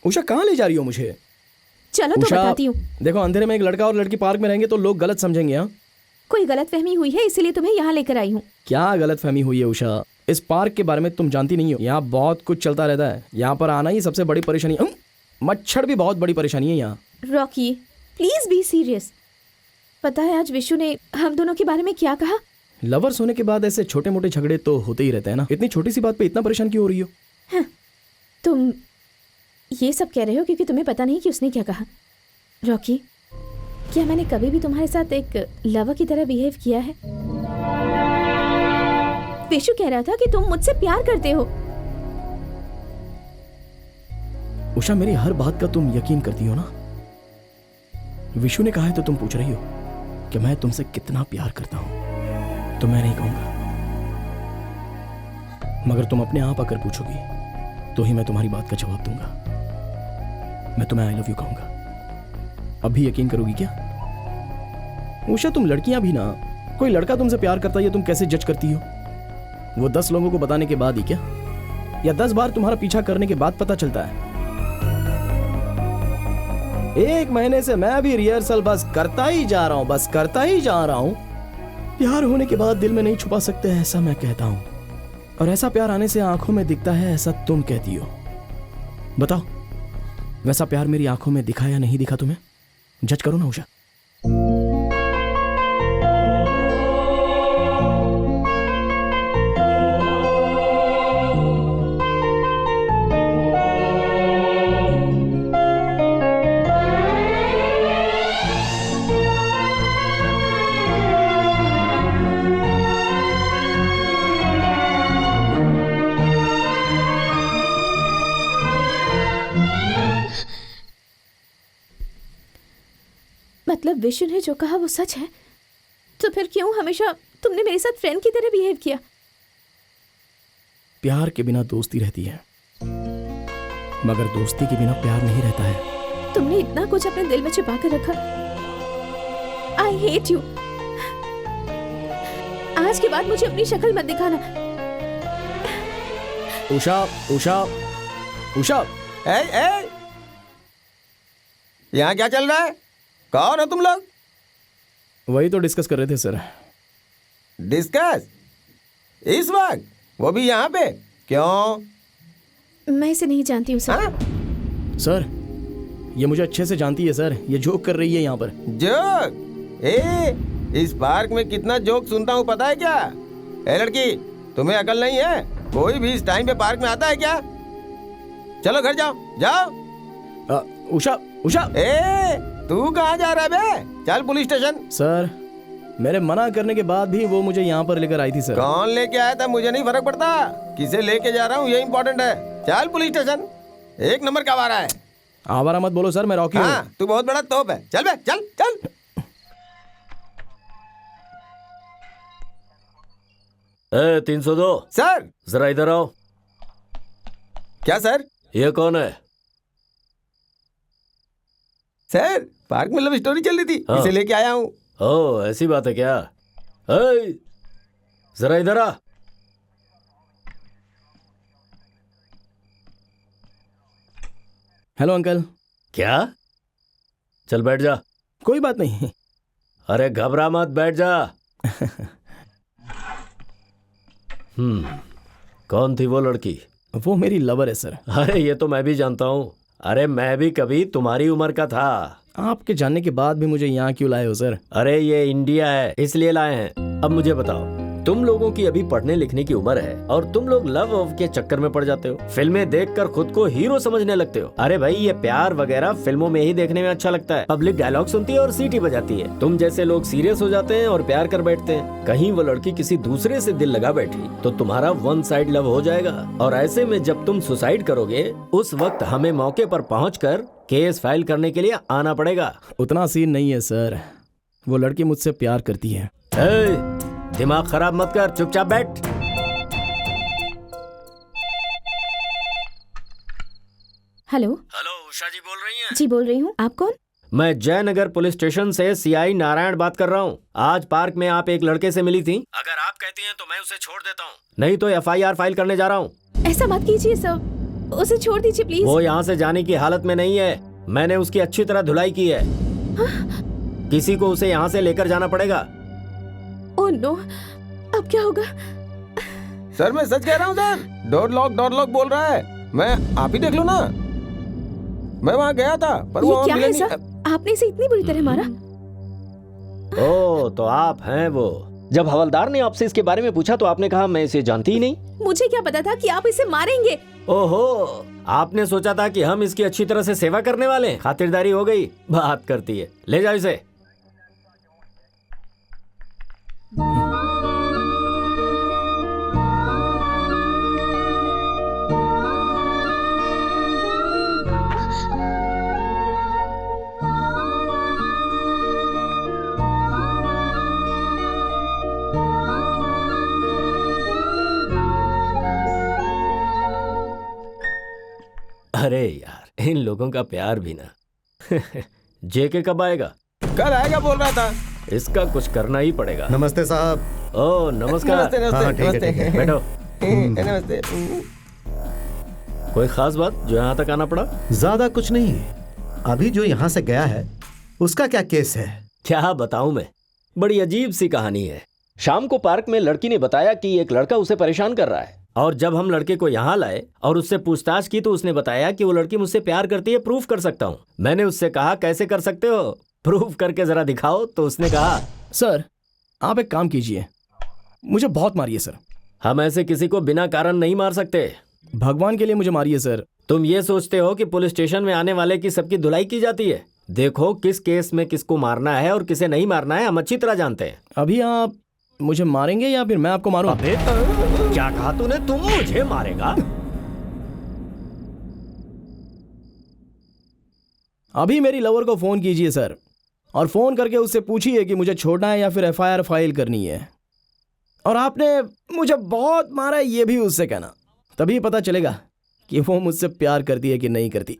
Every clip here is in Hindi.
उषा कहाँ ले जा रही हो मुझे? चलो तो उषा, बताती हूँ। देखो अंधेरे में एक लड़का और लड़की पार्क में रहेंगे तो लोग गलत समझेंगे। हाँ, कोई गलतफहमी हुई है इसीलिए तुम्हें यहाँ लेकर आई हूँ। क्या गलतफहमी हुई है उषा? इस पार्क के बारे में तुम जानती नहीं हो। यहाँ बहुत कुछ चलता रहता है। यहाँ पर आना ही सबसे बड़ी परेशानी। मच्छर भी बहुत बड़ी परेशानी है यहाँ। Rocky please be serious. पता है आज विशु ने हम दोनों के बारे में क्या कहा? लवर्स होने के बाद ऐसे छोटे मोटे झगड़े तो होते ही रहते हैं ना। इतनी छोटी सी बात पे इतना परेशान क्यों हो रही हो? तुम ये सब कह रहे हो क्योंकि तुम्हें पता नहीं कि उसने क्या कहा। रॉकी, क्या मैंने कभी भी तुम्हारे साथ एक लवर की तरह बिहेव किया है? विशु कह रहा था कि तुम मुझसे प्यार करते हो। उषा, मेरी हर बात का तुम यकीन करती हो ना? विशु ने कहा है तो तुम पूछ रही हो कि मैं तुमसे कितना प्यार करता हूं, तो मैं नहीं कहूंगा। मगर तुम अपने आप आकर पूछोगी तो ही मैं तुम्हारी बात का जवाब दूंगा। मैं तुम्हें आई लव यू कहूंगा। अभी यकीन करोगी क्या? उषा, तुम लड़कियां भी ना, कोई लड़का तुमसे प्यार करता है तुम कैसे जज करती हो? वो 10 लोगों को बताने के बाद ही क्या, या 10 बार तुम्हारा पीछा करने के बाद पता चलता है? 1 महीने से मैं भी रिहर्सल बस करता ही जा रहा हूं, बस करता ही जा रहा हूं। प्यार होने के बाद दिल में नहीं छुपा सकते, ऐसा मैं कहता हूं। और ऐसा प्यार आने से आंखों में दिखता है, ऐसा तुम कहती हो। बताओ, वैसा प्यार मेरी आंखों में दिखा या नहीं दिखा? तुम्हें जज करो ना उषा। मतलब विशु ने जो कहा वो सच है? तो फिर क्यों हमेशा तुमने मेरे साथ फ्रेंड की तरह बिहेव किया? प्यार के बिना दोस्ती रहती है, मगर दोस्ती के बिना प्यार नहीं रहता है। तुमने इतना कुछ अपने दिल में छिपा कर रखा। I hate you. आज के बाद मुझे अपनी शक्ल मत दिखाना। उषा, उषा, उषा। यहाँ क्या चल रहा है? कौन हो तुम लोग? वही तो डिस्कस कर रहे थे सर। डिस्कस? इस वक्त? वो भी यहाँ पे? क्यों? मैं इसे नहीं जानती हूँ सर। सर, ये मुझे अच्छे से जानती है सर। ये जोक कर रही है यहाँ पर। जोक? इस पार्क में कितना जोक सुनता हूँ पता है क्या? ए लड़की, तुम्हें अकल नहीं है? कोई भी इस टाइम पे पार्क में आता है क्या? चलो घर जाओ, जाओ। उषा, उषा। तू कहाँ जा रहा है बे? चल पुलिस स्टेशन। सर, मेरे मना करने के बाद भी वो मुझे यहाँ पर लेकर आई थी सर। कौन लेके आया था मुझे नहीं फर्क पड़ता, किसे लेके जा रहा हूँ ये इम्पोर्टेंट है। चल पुलिस स्टेशन। 1 नंबर का आवारा है। आवारा मत बोलो सर, मैं रॉकी हूँ। तू बहुत बड़ा तोप है। चल बे, चल चल। ए 302 सर। जरा इधर आओ। क्या सर? ये कौन है? सर, पार्क में लव स्टोरी चल रही थी, इसे लेके आया हूँ। ओह, ऐसी बात है क्या? ए, जरा इधर आ। Hello uncle. क्या? चल बैठ जा। कोई बात नहीं। अरे घबरा मत, बैठ जा। कौन थी वो लड़की? वो मेरी लवर है सर। अरे ये तो मैं भी जानता हूँ। अरे मैं भी कभी तुम्हारी उम्र का था। आपके जानने के बाद भी मुझे यहाँ क्यों लाए हो सर? अरे ये इंडिया है इसलिए लाए हैं। अब मुझे बताओ, तुम लोगों की अभी पढ़ने लिखने की उम्र है और तुम लोग लव के चक्कर में पड़ जाते हो। फिल्में देखकर खुद को हीरो समझने लगते हो। अरे भाई, ये प्यार वगैरह फिल्मों में ही देखने में अच्छा लगता है। पब्लिक डायलॉग सुनती है और सीटी बजाती है। तुम जैसे लोग सीरियस हो जाते हैं और प्यार कर बैठते हैं। कहीं वो लड़की किसी दूसरे से दिल लगा बैठी तो तुम्हारा 1 साइड लव हो जाएगा। और ऐसे में जब तुम सुसाइड करोगे उस वक्त हमें मौके पर पहुंचकर केस फाइल करने के लिए आना पड़ेगा। उतना सीन नहीं है सर, वो लड़की मुझसे प्यार करती है। दिमाग खराब मत कर, चुपचाप बैठ। हेलो। हेलो, उषा जी बोल रही हैं? जी बोल रही हूँ। आप कौन? मैं जयनगर पुलिस स्टेशन से सीआई नारायण बात कर रहा हूँ। आज पार्क में आप एक लड़के से मिली थी। अगर आप कहती हैं तो मैं उसे छोड़ देता हूँ, नहीं तो एफआईआर फाइल करने जा रहा हूँ। ऐसा मत कीजिए सर, उसे छोड़ दीजिए प्लीज। वो यहाँ से जाने की हालत में नहीं है। मैंने उसकी अच्छी तरह धुलाई की है। किसी को उसे यहाँ से लेकर जाना पड़ेगा। ओह नो, अब क्या होगा? सर मैं सच कह रहा हूँ सर। डोर लॉक बोल रहा है। मैं आप ही देख लो ना, मैं वहाँ गया था पर वो ये क्या मिला है नहीं। सर? आपने इसे इतनी बुरी तरह मारा? ओ तो आप हैं वो। जब हवलदार ने आपसे इसके बारे में पूछा तो आपने कहा मैं इसे जानती ही नहीं। मुझे क्या पता था कि आप इसे मारेंगे? ओहो, आपने सोचा था कि हम इसकी अच्छी तरह से सेवा करने वाले हैं। खातिरदारी हो गई। बात करती है, ले जाओ इसे। अरे यार, इन लोगों का प्यार भी ना। जेके कब आएगा? कल आएगा बोल रहा था। इसका कुछ करना ही पड़ेगा। नमस्ते साहब। ओ नमस्कार। नमस्ते हाँ, ठीक है, नमस्ते ठीक है। बैठो। नमस्ते। कोई खास बात जो यहाँ तक आना पड़ा? ज्यादा कुछ नहीं, अभी जो यहाँ से गया है उसका क्या केस है? क्या बताऊं मैं, बड़ी अजीब सी कहानी है। शाम को पार्क में लड़की ने बताया कि एक लड़का उसे परेशान कर रहा है, और जब हम लड़के को यहाँ लाए और उससे पूछताछ की तो उसने बताया कि वो लड़की मुझसे प्यार करती है, प्रूफ कर सकता हूँ। मैंने उससे कहा कैसे कर सकते हो, प्रूफ करके जरा दिखाओ। तो उसने कहा सर आप एक काम कीजिए, मुझे बहुत मारिए सर। हम ऐसे किसी को बिना कारण नहीं मार सकते। भगवान के लिए मुझे मारिए सर। तुम ये सोचते हो कि पुलिस स्टेशन में आने वाले की सबकी धुलाई की जाती है? देखो किस केस में किसको मारना है और किसे नहीं मारना है हम अच्छी तरह जानते हैं। अभी आप मुझे मारेंगे या फिर मैं आपको मारूं? क्या कहा तूने? तुम मुझे मारेगा? अभी मेरी लवर को फोन कीजिए सर, और फोन करके उससे पूछिए कि मुझे छोड़ना है या फिर एफआईआर फाइल करनी है। और आपने मुझे बहुत मारा है ये भी उससे कहना, तभी पता चलेगा कि वो मुझसे प्यार करती है कि नहीं करती।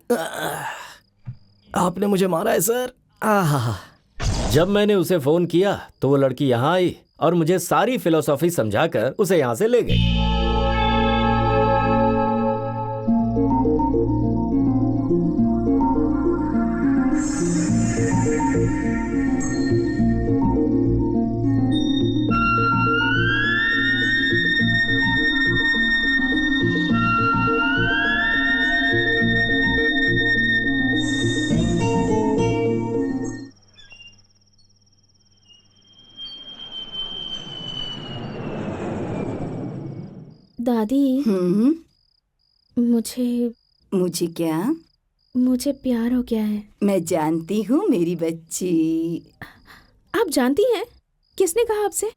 आपने मुझे मारा है सर। जब मैंने उसे फोन किया तो वो लड़की यहाँ आई और मुझे सारी फिलोसॉफी समझाकर उसे यहाँ से ले गई। दादी, मुझे मुझे क्या? मुझे प्यार हो गया है। मैं जानती हूँ मेरी बच्ची। आप जानती हैं? किसने कहा आपसे?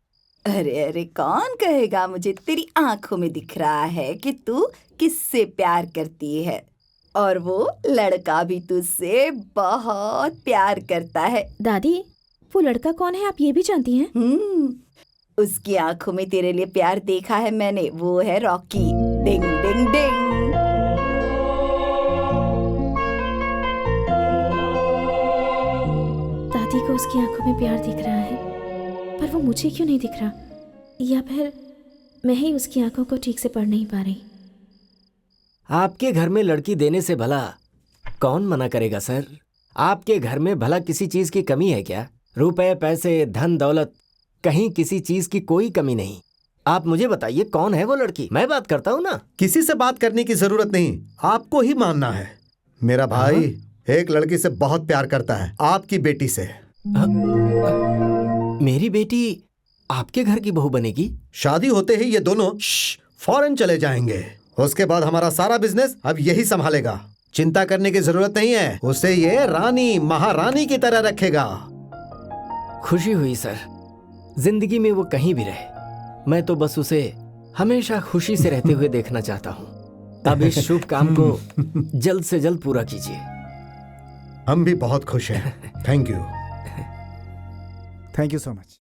अरे अरे कौन कहेगा, मुझे तेरी आंखों में दिख रहा है कि तू किससे प्यार करती है, और वो लड़का भी तुझसे बहुत प्यार करता है। दादी, वो लड़का कौन है आप ये भी जानती हैं? उसकी आंखों में तेरे लिए प्यार देखा है मैंने, वो है रॉकी। डिंग डिंग डिंग। दादी को उसकी आंखों में प्यार दिख रहा है, पर वो मुझे क्यों नहीं दिख रहा? या फिर मैं ही उसकी आंखों को ठीक से पढ़ नहीं पा रही? आपके घर में लड़की देने से भला कौन मना करेगा सर? आपके घर में भला किसी चीज की कमी है क्या? रुपए, पैसे, धन दौलत, कहीं किसी चीज की कोई कमी नहीं। आप मुझे बताइए कौन है वो लड़की, मैं बात करता हूँ ना। किसी से बात करने की जरूरत नहीं, आपको ही मानना है। मेरा भाई एक लड़की से बहुत प्यार करता है, आपकी बेटी से। मेरी बेटी आपके घर की बहू बनेगी? शादी होते ही ये दोनों फौरन चले जाएंगे। उसके बाद हमारा सारा बिजनेस अब यही संभालेगा। चिंता करने की जरूरत नहीं है, उसे ये रानी महारानी की तरह रखेगा। खुशी हुई सर, जिंदगी में वो कहीं भी रहे, मैं तो बस उसे हमेशा खुशी से रहते हुए देखना चाहता हूँ। अब इस शुभ काम को जल्द से जल्द पूरा कीजिए। हम भी बहुत खुश हैं। Thank you. Thank you so much.